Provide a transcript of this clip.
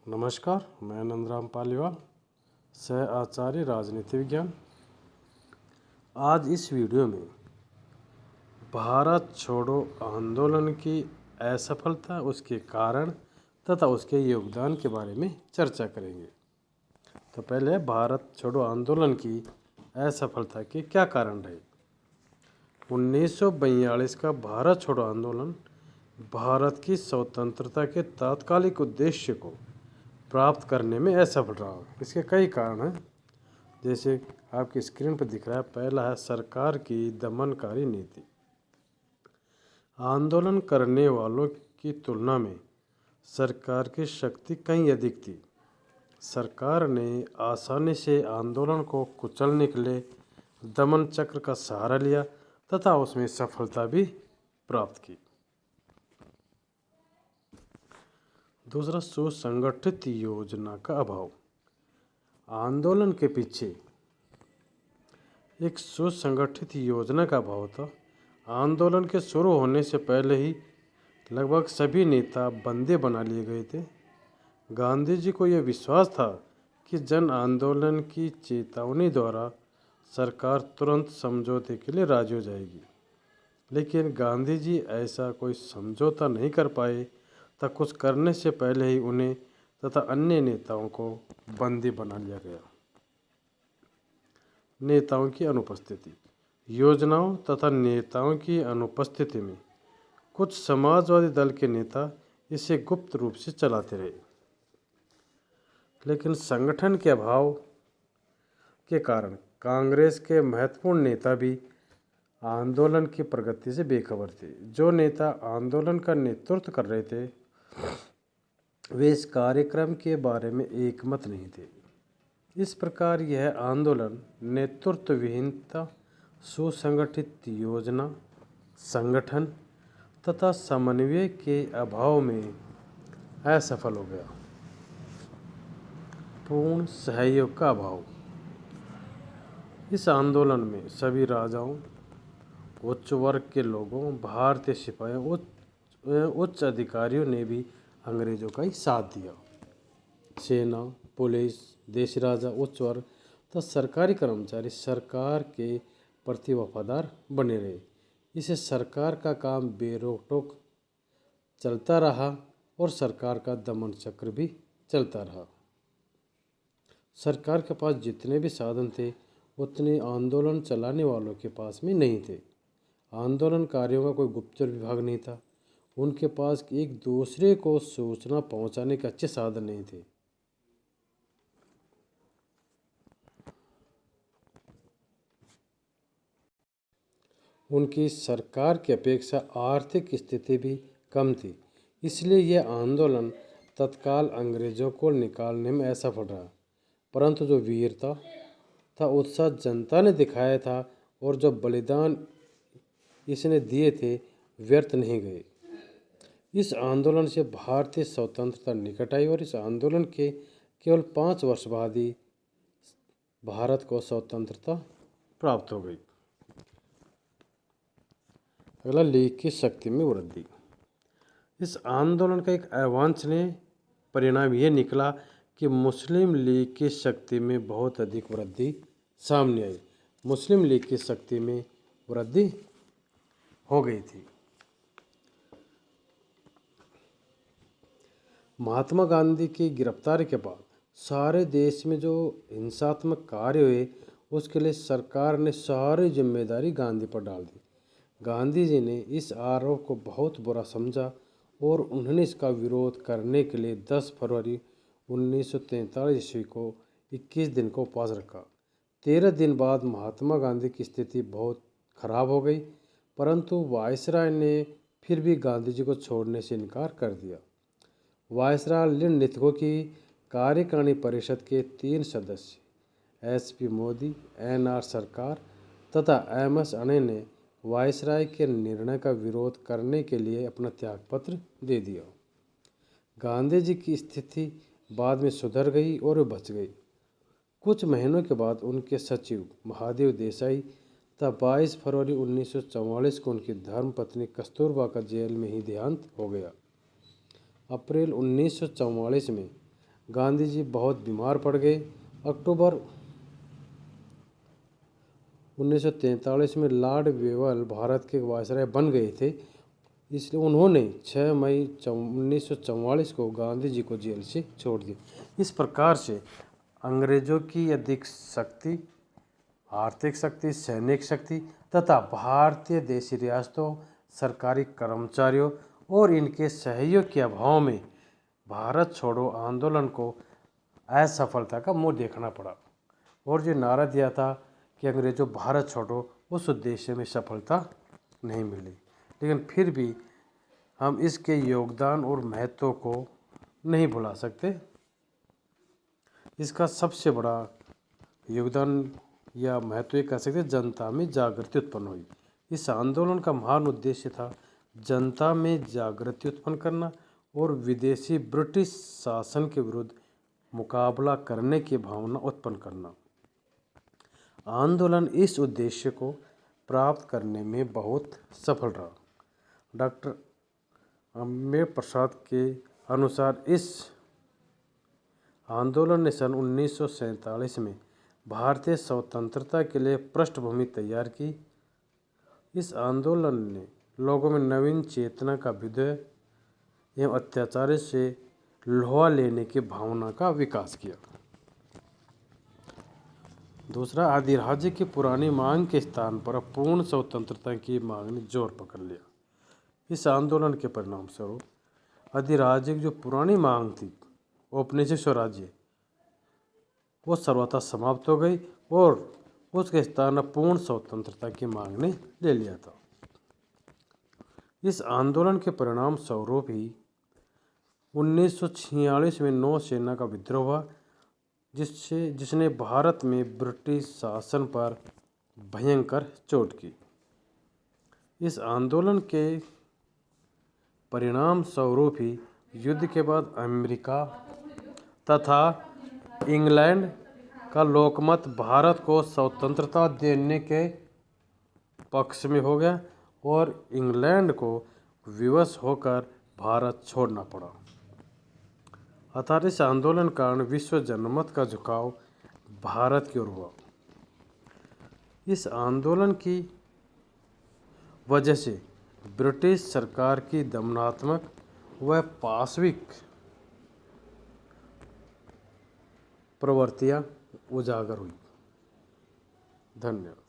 नमस्कार, मैं नंदराम पालीवाल, सह आचार्य राजनीति विज्ञान। आज इस वीडियो में भारत छोड़ो आंदोलन की असफलता, उसके कारण तथा उसके योगदान के बारे में चर्चा करेंगे। तो पहले भारत छोड़ो आंदोलन की असफलता के क्या कारण रहे। 1942 का भारत छोड़ो आंदोलन भारत की स्वतंत्रता के तात्कालिक उद्देश्य को प्राप्त करने में असफल रहा। इसके कई कारण हैं, जैसे आपकी स्क्रीन पर दिख रहा है। पहला है सरकार की दमनकारी नीति। आंदोलन करने वालों की तुलना में सरकार की शक्ति कहीं अधिक थी। सरकार ने आसानी से आंदोलन को कुचलने के लिए दमन चक्र का सहारा लिया तथा उसमें सफलता भी प्राप्त की। दूसरा, सुसंगठित योजना का अभाव। आंदोलन के पीछे एक सुसंगठित योजना का अभाव था। आंदोलन के शुरू होने से पहले ही लगभग सभी नेता बंदे बना लिए गए थे। गांधी जी को यह विश्वास था कि जन आंदोलन की चेतावनी द्वारा सरकार तुरंत समझौते के लिए राजी हो जाएगी, लेकिन गांधी जी ऐसा कोई समझौता नहीं कर पाए तथा कुछ करने से पहले ही उन्हें तथा अन्य नेताओं को बंदी बना लिया गया। नेताओं की अनुपस्थिति। योजनाओं तथा नेताओं की अनुपस्थिति में कुछ समाजवादी दल के नेता इसे गुप्त रूप से चलाते रहे, लेकिन संगठन के अभाव के कारण कांग्रेस के महत्वपूर्ण नेता भी आंदोलन की प्रगति से बेखबर थे। जो नेता आंदोलन का नेतृत्व कर रहे थे वे इस कार्यक्रम के बारे में एकमत नहीं थे। इस प्रकार यह आंदोलन नेतृत्व विहीनता, सुसंगठित योजना, संगठन तथा समन्वय के अभाव में असफल हो गया। पूर्ण सहयोग का अभाव। इस आंदोलन में सभी राजाओं, उच्च वर्ग के लोगों, भारतीय सिपाहियों, उच्च अधिकारियों ने भी अंग्रेजों का ही साथ दिया। सेना, पुलिस, देशी राजा, उच्च वर्ग तथा सरकारी कर्मचारी सरकार के प्रति वफादार बने रहे। इसे सरकार का काम बेरोक-टोक चलता रहा और सरकार का दमन चक्र भी चलता रहा। सरकार के पास जितने भी साधन थे उतने आंदोलन चलाने वालों के पास में नहीं थे। आंदोलनकारियों का कोई गुप्तचर विभाग नहीं था। उनके पास एक दूसरे को सूचना पहुंचाने के अच्छे साधन नहीं थे। उनकी सरकार की अपेक्षा आर्थिक स्थिति भी कम थी, इसलिए यह आंदोलन तत्काल अंग्रेजों को निकालने में असफल रहा। परंतु जो वीरता था, उत्साह जनता ने दिखाया था और जो बलिदान इसने दिए थे व्यर्थ नहीं गए। इस आंदोलन से भारतीय स्वतंत्रता निकट आई और इस आंदोलन के केवल 5 वर्ष बाद ही भारत को स्वतंत्रता प्राप्त हो गई। अगला, लीग की शक्ति में वृद्धि। इस आंदोलन का एक अवांछनीय परिणाम यह निकला कि मुस्लिम लीग की शक्ति में बहुत अधिक वृद्धि सामने आई। मुस्लिम लीग की शक्ति में वृद्धि हो गई थी। महात्मा गांधी की गिरफ्तारी के बाद सारे देश में जो हिंसात्मक कार्य हुए उसके लिए सरकार ने सारी जिम्मेदारी गांधी पर डाल दी। गांधी जी ने इस आरोप को बहुत बुरा समझा और उन्होंने इसका विरोध करने के लिए 10 फरवरी 1943 ईस्वी को 21 दिन को उपवास रखा। 13 दिन बाद महात्मा गांधी की स्थिति बहुत खराब हो गई, परंतु वायसराय ने फिर भी गांधी जी को छोड़ने से इनकार कर दिया। वायसराय लिनलिथगो की कार्यकारिणी परिषद के 3 सदस्य एसपी मोदी, एनआर सरकार तथा एमएस अणे ने वायसराय के निर्णय का विरोध करने के लिए अपना त्यागपत्र दे दिया। गांधी जी की स्थिति बाद में सुधर गई और वे बच गई। कुछ महीनों के बाद उनके सचिव महादेव देसाई तथा 22 फरवरी 1944 को उनकी धर्मपत्नी कस्तूरबा का जेल में ही देहांत हो गया। अप्रैल 1944 में गांधी जी बहुत बीमार पड़ गए। अक्टूबर 1943 में लॉर्ड वेवल भारत के वायसराय बन गए थे, इसलिए उन्होंने 6 मई 1944 को गांधी जी को जेल से छोड़ दिया। इस प्रकार से अंग्रेजों की अधिक शक्ति, आर्थिक शक्ति, सैनिक शक्ति तथा भारतीय देशी रियासतों, सरकारी कर्मचारियों और इनके सहयोग के अभाव में भारत छोड़ो आंदोलन को असफलता का मुंह देखना पड़ा। और जो नारा दिया था कि अंग्रेजों भारत छोड़ो, उस उद्देश्य में सफलता नहीं मिली। लेकिन फिर भी हम इसके योगदान और महत्व को नहीं भुला सकते। इसका सबसे बड़ा योगदान या महत्व ये कह सकते जनता में जागृति उत्पन्न हुई। इस आंदोलन का महान उद्देश्य था जनता में जागृति उत्पन्न करना और विदेशी ब्रिटिश शासन के विरुद्ध मुकाबला करने की भावना उत्पन्न करना। आंदोलन इस उद्देश्य को प्राप्त करने में बहुत सफल रहा। डॉक्टर अम्बेडकर प्रसाद के अनुसार इस आंदोलन ने सन 1947 में भारतीय स्वतंत्रता के लिए पृष्ठभूमि तैयार की। इस आंदोलन ने लोगों में नवीन चेतना का विदय एवं अत्याचार से लोहा लेने की भावना का विकास किया। दूसरा, अधिराज्य की पुरानी मांग के स्थान पर पूर्ण स्वतंत्रता की मांग ने जोर पकड़ लिया। इस आंदोलन के परिणाम स्वरूप अधिराज्य की जो पुरानी मांग थी, औपनिवेशिक स्वराज्य, वो सर्वथा समाप्त हो गई और उसके स्थान पूर्ण स्वतंत्रता की मांग ने ले लिया था। इस आंदोलन के परिणाम स्वरूप ही 1946 में नौसेना का विद्रोह हुआ, जिसने भारत में ब्रिटिश शासन पर भयंकर चोट की। इस आंदोलन के परिणाम स्वरूप ही युद्ध के बाद अमेरिका तथा इंग्लैंड का लोकमत भारत को स्वतंत्रता देने के पक्ष में हो गया और इंग्लैंड को विवश होकर भारत छोड़ना पड़ा। अतः इस आंदोलन कारण विश्व जनमत का झुकाव भारत की ओर हुआ। इस आंदोलन की वजह से ब्रिटिश सरकार की दमनात्मक व पाशविक प्रवृत्तियां उजागर हुई। धन्यवाद।